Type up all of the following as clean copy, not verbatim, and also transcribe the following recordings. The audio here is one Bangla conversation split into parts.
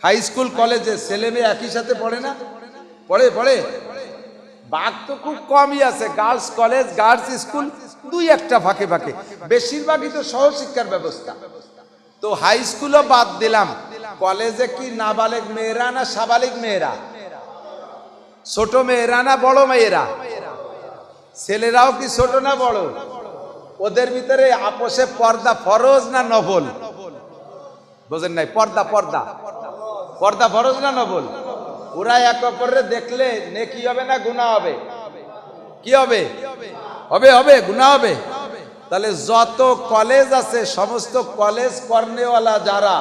হাই স্কুল কলেজে ছেলে মেয়ে একই সাথে পড়ে না? পড়ে পড়ে। বাঘ তো খুব কমই আছে, গার্লস কলেজ গার্লস স্কুল দুই একটা ফাঁকে ফাঁকে, বেশিরভাগই তো সহশিক্ষার ব্যবস্থা। তো হাই স্কুলও বাদ দিলাম, কলেজে কি নাবালেগ মেয়েরা না সাবালিগ মেয়েরা? ছোট মেয়েরা না বড় মেয়েরা? ছেলেরাও কি ছোট না বড়? ওদের ভিতরে আপোষে পর্দা ফরজ না নফল? বোঝেন নাই? পর্দা পর্দা পর্দা ফরজ না নফল? ওরা এক অপরে দেখলে নেকি হবে না গুনাহ হবে? কি হবে? হবে হবে, গুনাহ হবে। তাহলে যত কলেজ আছে সমস্ত কলেজ করনেওয়ালা যারা,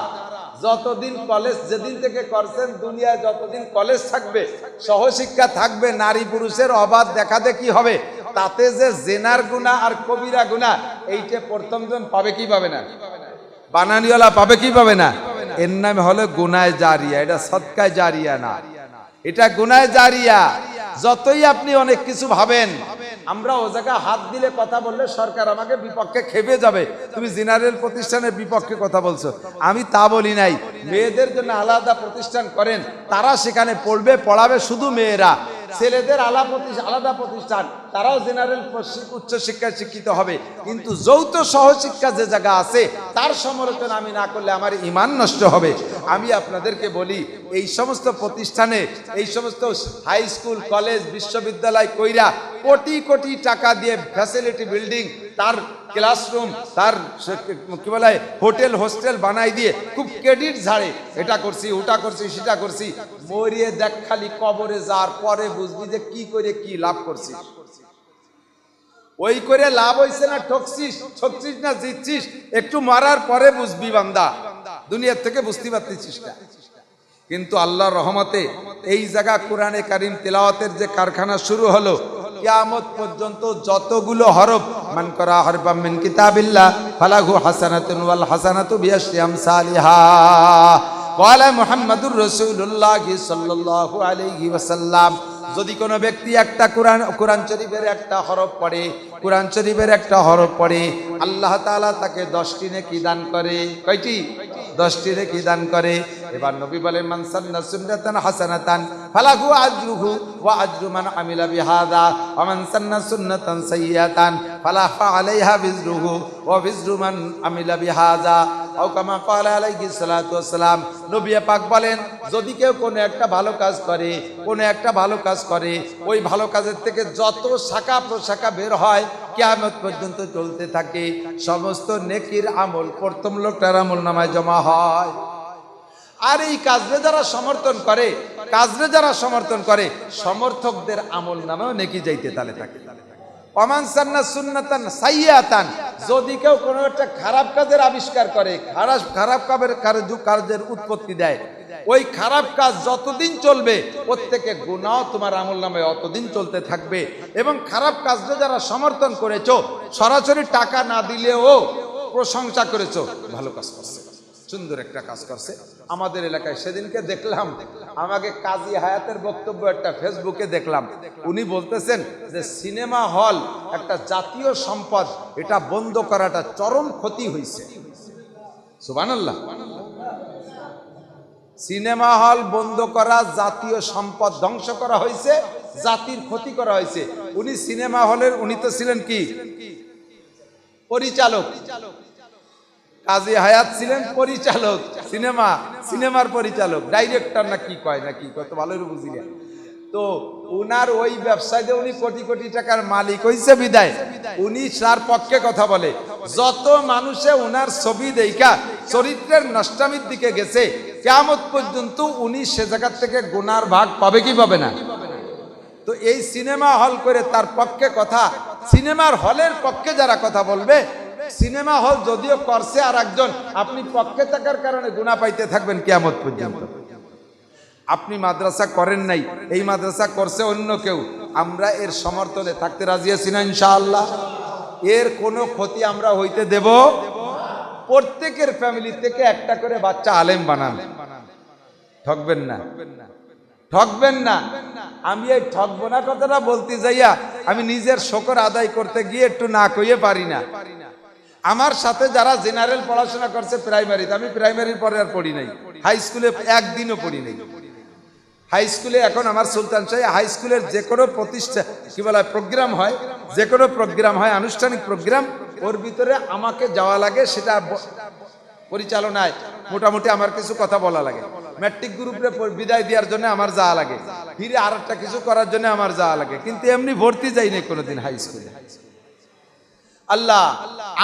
যতদিন কলেজ যেদিন থেকে করছেন, দুনিয়ায় যতদিন কলেজ থাকবে, সহশিক্ষা থাকবে, নারী পুরুষের অবাধ দেখা দেখি হবে, তাতে যে জেনার গুনাহ আর কবিরা গুনাহ এইটা প্রথম জন পাবে কি পাবে না? বানানিওয়ালা পাবে কি পাবে না? এর নাম হলো গুনাহ জারিয়া, এটা সদকায়ে জারিয়া না, এটা গুনাহ জারিয়া। যতই আপনি অনেক কিছু ভাবেন, আমরা ও জায়গায় হাত দিলে কথা বললে সরকার আমাকে বিপক্ষে খেপে যাবে, তুমি জেনারেল প্রতিষ্ঠানের বিপক্ষে কথা বলছো। আমি তা বলি নাই। মেয়েদের জন্য আলাদা প্রতিষ্ঠান করেন, তারা সেখানে পড়বে পড়াবে শুধু মেয়েরা। ছেলেদের আলাদা প্রতিষ্ঠান, তারাও জেনারেল উচ্চ শিক্ষায় শিক্ষিত হবে। কিন্তু যৌথ সহশিক্ষা যে জায়গা আছে তার সমালোচনা আমি না করলে আমার ঈমান নষ্ট হবে। আমি আপনাদেরকে বলি, এই সমস্ত প্রতিষ্ঠানে, এই সমস্ত হাই স্কুল কলেজ বিশ্ববিদ্যালয় কইরা কোটি কোটি টাকা দিয়ে ফ্যাসিলিটি বিল্ডিং, তার ক্লাসরুম, তার কি বলে হোটেল হোস্টেল বানাই দিয়ে খুব ক্রেডিট ঝাড়ে, এটা করছি ওটা করছি সেটা করছি, মরিয়ে দেখ খালি কবরে যাওয়ার পরে বুঝবি যে কি করে কি লাভ করছিস। ওই করে লাভ হইছে না ঠকছিস, ঠকছিস না জিতছিস, একটু মারার পরে বুঝবি বান্দা, দুনিয়ার থেকে বুঝতে পারতেছিস না। কিন্তু আল্লাহর রহমতে এই জায়গা কোরআনে কারীম তেলাওয়াতের যে কারখানা শুরু হলো, কিয়ামত পর্যন্ত যতগুলো হরফ, মান করা হরফাম মিন কিতাবিল্লাহ ফালাহু হাসানাতুন ওয়াল হাসানাতু বিআশরি আমসালিহা, ক্বালা মুহাম্মাদুর রাসূলুল্লাহ সাল্লাল্লাহু আলাইহি ওয়াসাল্লাম। যদি কোনো ব্যক্তি একটা কোরআন শরীফের একটা হরফ পড়ে, কোরআন শরীফের একটা হরফ পড়ে, আল্লাহ তাআলা তাকে 10টি নেকি দান করে। কয়টি? 10টি নেকি দান করে। এবার নবী বলেন, মান সান্না সুন্নাতান হাসানাতান ফালাহু আজরুহু ওয়া আজরু মান আমিলা বিহাযা ওয়া মান সান্না সুন্নাতান সাইয়্যাতান ফালাহু আলাইহা বিজরুহু ওয়া বিজরু মান আমিলা বিহাযা আও কামা ক্বালা আলাইহিস সালাতু ওয়াস সালাম। নবী পাক বলেন, যদি কেউ কোনো একটা ভালো কাজ করে, কোনো একটা ভালো কাজ করে, ওই ভালো কাজের থেকে যত শাখা প্রশাখা বের হয় কিয়ামত পর্যন্ত চলতে থাকে, সমস্ত নেকির আমল প্রথম লোকটার আমল নামায় জমা হয়। আর এই কাজে যারা সমর্থন করে, কাজে যারা সমর্থন করে, সমর্থকদের আমল নামেও নেকি যাইতে তালে থাকে। ওমান সান্না সুন্নাতান সাইয়্যাতান, যদি কেউ কোনো একটা খারাপ কাজের আবিষ্কার করে, খারাপ কাজের উৎপত্তি দেয়, ওই খারাপ কাজ যতদিন চলবে প্রত্যেকে গুনাহ তোমার আমলনামে অতদিন চলতে থাকবে। এবং খারাপ কাজটা যারা সমর্থন করেছো, সরাসরি টাকা না দিলেও প্রশংসা করেছো, ভালো কাজ করছে, সুন্দর একটা কাজ করছে। আমাদের এলাকায় সেদিনকে দেখলাম, আমাকে কাজী হায়াতের বক্তব্য একটা ফেসবুকে দেখলাম, উনি বলতেছেন যে সিনেমা হল একটা জাতীয় সম্পদ, এটা বন্ধ করাটা চরম ক্ষতি হয়েছে। সুবহানাল্লাহ। সিনেমা হল বন্ধ করা জাতীয় সম্পদ ধ্বংস করা হয়েছে, জাতির ক্ষতি করা হয়েছে। উনি সিনেমা হলের, উনি তো ছিলেন কি পরিচালক, কাজী হায়াত ছিলেন পরিচালক, সিনেমার পরিচালক, ডাইরেক্টর না কি কয়, কত ভালোই বুঝিলেন। তো উনার ওই ব্যবসায় উনি কোটি কোটি টাকার মালিক হইছে বিদায় উনি তার পক্ষে কথা বলে। যত মানুষে উনার ছবি দেখা চরিত্রের নষ্টামির দিকে গেছে, কিয়ামত পর্যন্ত উনি সে জায়গা থেকে গুনার ভাগ পাবে কি পাবে না? তো এই সিনেমা হল করে তার পক্ষে কথা, সিনেমার হলের পক্ষে যারা কথা বলবে, সিনেমা হল যদিও করছে আর একজন, আপনি পক্ষে থাকার কারণে গুনাহ পাইতে থাকবেন কিয়ামত পর্যন্ত। আপনি মাদ্রাসা করেন নাই, এই মাদ্রাসা করছে অন্য কেউ, আমরা এর সমর্থনে থাকতে রাজি আছি না ইনশাআল্লাহ? এর কোনো ক্ষতি আমরা হইতে দেব? প্রত্যেকের ফ্যামিলি থেকে একটা করে বাচ্চা আলেম বানান, ঠকবেন না, ঠকবেন না। আমি এই ঠকবো না কথাটা বলতে যাইয়া আমি নিজের শকর আদায় করতে গিয়ে একটু না কইয়ে পারি না। আমার সাথে যারা জেনারেল পড়াশোনা করছে প্রাইমারিতে, আমি প্রাইমারির পরে আর পড়ি নাই, হাই স্কুলে একদিনও পড়ি নাই। হাই স্কুলে এখন আমার সুলতান শাহী হাই স্কুলের যে কোনো প্রতিষ্ঠা কি বলা প্রোগ্রাম হয়, যে কোনো প্রোগ্রাম হয়, আনুষ্ঠানিক প্রোগ্রাম, ওর ভিতরে আমাকে যাওয়া লাগে, সেটা পরিচালনায় মোটামুটি আমার কিছু কথা বলা লাগে। ম্যাট্রিক গ্রুপে বিদায় দেওয়ার জন্য আমার যাওয়া লাগে, ফিরে আর একটা কিছু করার জন্য আমার যাওয়া লাগে, কিন্তু এমনি ভর্তি যাইনি কোনোদিন হাই স্কুলে। আল্লাহ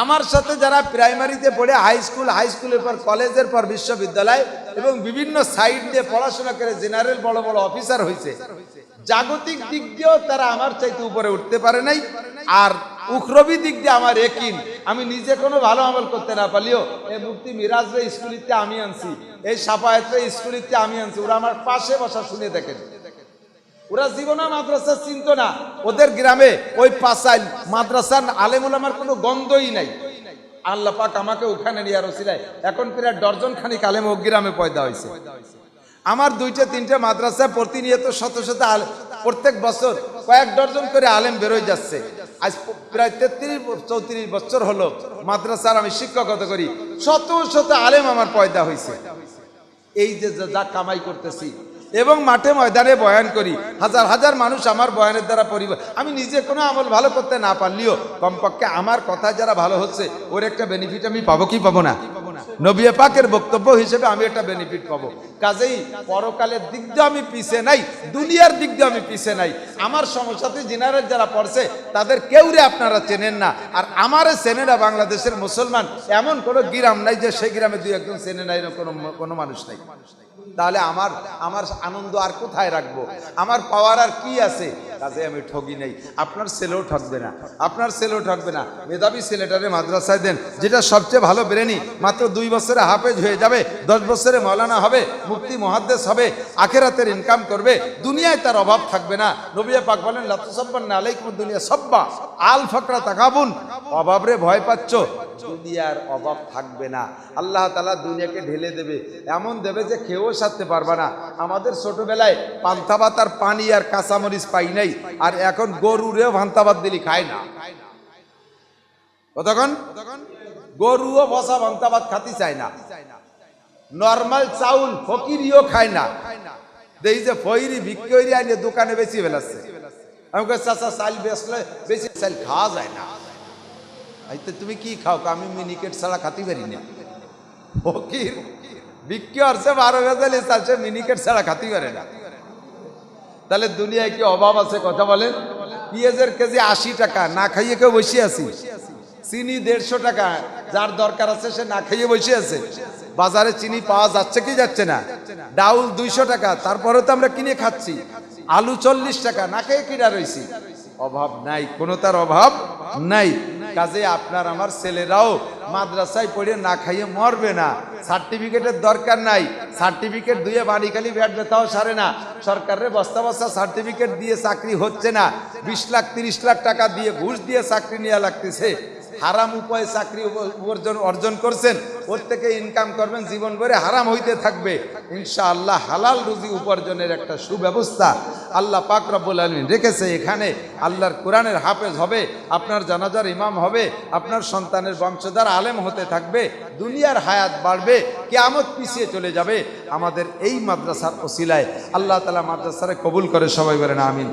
আমার সাথে যারা প্রাইমারিতে পড়ে হাই স্কুলের পর কলেজের পর বিশ্ববিদ্যালয় এবং বিভিন্ন সাইড দিয়ে পড়াশোনা করে জেনারেল বড় বড় অফিসার হয়েছে, জাগতিক দিক দিয়েও তারা আমার চাইতে উপরে উঠতে পারে নাই। আর উখরবি দিক দিয়ে আমার একিন, আমি নিজে কোনো ভালো আমল করতে না পারলেও এই মুফতি মিরাজরে স্কুলিতে আমি আনছি, এই সাফায়েতরে স্কুলিতে আমি আনছি, ওরা আমার পাশে বসা শুনে দেখেন। ওরা জীবনে মাদ্রাসা চিনত না, ওদের গ্রামে ওই পাঁচাইল মাদ্রাসার আলেম ওলামার কোনো গন্ধই নাই। আল্লাহ পাক আমাকে ওখানে নিয়ে রসিলায় এখন প্রায় ডর্জন খানিক আলেম ও গ্রামে পয়দা হয়েছে। আমার 2-3টে মাদ্রাসা প্রতিনিয়ত শত শত প্রত্যেক বছর কয়েক ডর্জন করে আলেম বেরোয় যাচ্ছে। আজ প্রায় 33-34 বছর হলো মাদ্রাসার আমি শিক্ষকতা করি, শত শত আলেম আমার পয়দা হয়েছে। এই যে যা কামাই করতেছি এবং মাঠে ময়দানে বয়ান করি, হাজার হাজার মানুষ আমার বয়ানের দ্বারা পরিবার, আমি নিজে কোনো আমল ভালো করতে না পারলেও কমপক্ষে আমার কথা যারা ভালো হচ্ছে ওর একটা বেনিফিট আমি পাবো কি পাবো না? নবী পাকের বক্তব্য হিসেবে আমি একটা বেনিফিট পাবো। কাজেই পরকালের দিক দিয়ে আমি পিছে নাই, দুনিয়ার দিক দিয়ে আমি পিছে নাই। আমার সমসাথী জেনারেল যারা পড়ছে তাদের কেউরে আপনারা চেনেন না, আর আমারে চেনে না বাংলাদেশের মুসলমান এমন কোনো গ্রাম নাই যে সেই গ্রামে 2-1জন চেনে নাই, কোনো মানুষ নাই। তাহলে আমার আনন্দ আর কোথায় রাখবো? আমার পাওয়ার আর কি আছে? কাজে আমি ঠগি নাই, আপনার ছেলেও ঠকবে না, আপনার ছেলেও ঠকবে না। মেধাবী ছেলেটারে মাদ্রাসায় দেন, যেটা সবচেয়ে ভালো ব্রেনি, মাত্র 2 বছরে হাফেজ হয়ে যাবে, 10 বছরে মৌলানা হবে, মুফতি মুহাদ্দিস হবে, আখিরাতের ইনকাম করবে, দুনিয়ায় তার অভাব থাকবে না। নবী পাক বলেন লা তুসাব্বান্না আলাইকুমুদ দুনিয়া সাব্বা আল ফাকরা তাকাবুন, অভাবরে ভয় পাচ্ছ, দুনিয়ার অভাব থাকবে না। আল্লাহ তাআলা দুনিয়াকে ঢেলে দেবে, এমন দেবে যে খেয়েও সারতে পারবে না। আমাদের ছোটবেলায় পান্তা ভাত আর পানি আর কাঁচামরিচ পাই নাই, আর এখন গরুরেও পান্তা ভাত দিলি খায় না। কতক্ষণ গরুও বসা পান্তা ভাত খাতে চায় না, নর্মাল চাউল ফকিরিও খায় না। এই যে ফইরি বিক্রি আইনে দোকানে বেশি ফেলাচ্ছে, আমি কই চাচা চাল বেচলে বেশি চাল খাওয়া যায় না। তুমি কি খাও? আমি মিনিকেট ছাড়া খাতে পারি না। ফকির বিক্রি হচ্ছে 12 ভেজাল চালছে, মিনিকেট ছাড়া খাতে পারে না। তাহলে দুনিয়ায় কি অভাব আছে? কথা বলেন। পেঁয়াজের কেজি 80 টাকা, না খাইয়ে কেউ বসে আছি। চিনি 150 টাকা, যার দরকার আছে সে না খাইয়ে বসে আছে। বাজারে চিনি পাওয়া যাচ্ছে কি যাচ্ছে না? ডাউল 200 টাকা, তারপরে তো আমরা কিনে খাচ্ছি। আলু 40 টাকা, না খেয়ে কিনা রয়েছি। অভাব নাই, কোনো তার অভাব নাই। কাজে আপনার আমার ছেলেরাও মাদ্রাসায় পড়ে না খাইয়ে মরবে না। সার্টিফিকেটের দরকার নাই, সার্টিফিকেট দিয়ে বাড়ি খালি ব্যাট ব্যথাও সারে না। সরকারের বস্তা বস্তা সার্টিফিকেট দিয়ে চাকরি হচ্ছে না, 20 লাখ 30 লাখ টাকা দিয়ে ঘুষ দিয়ে চাকরি নেওয়া লাগতেছে। হারাম উপায়ে চাকরি অর্জন করছেন, ওর থেকে ইনকাম করবেন, জীবন ভরে হারাম হইতে থাকবে। ইনশাআল্লাহ হালাল রুজি উপার্জনের একটা সুব্যবস্থা আল্লাহ পাক রব্বুল আলামিন রেখেছে। এখানে আল্লাহর কোরআনের হাফেজ হবে, আপনার জানাজার ইমাম হবে, আপনার সন্তানের বংশধর আলেম হতে থাকবে, দুনিয়ার হায়াত বাড়বে, কিয়ামত পিছিয়ে চলে যাবে আমাদের এই মাদ্রাসার ওসিলায়। আল্লাহ তাআলা মাদ্রাসারে কবুল করে, সবাই বলেন আমিন।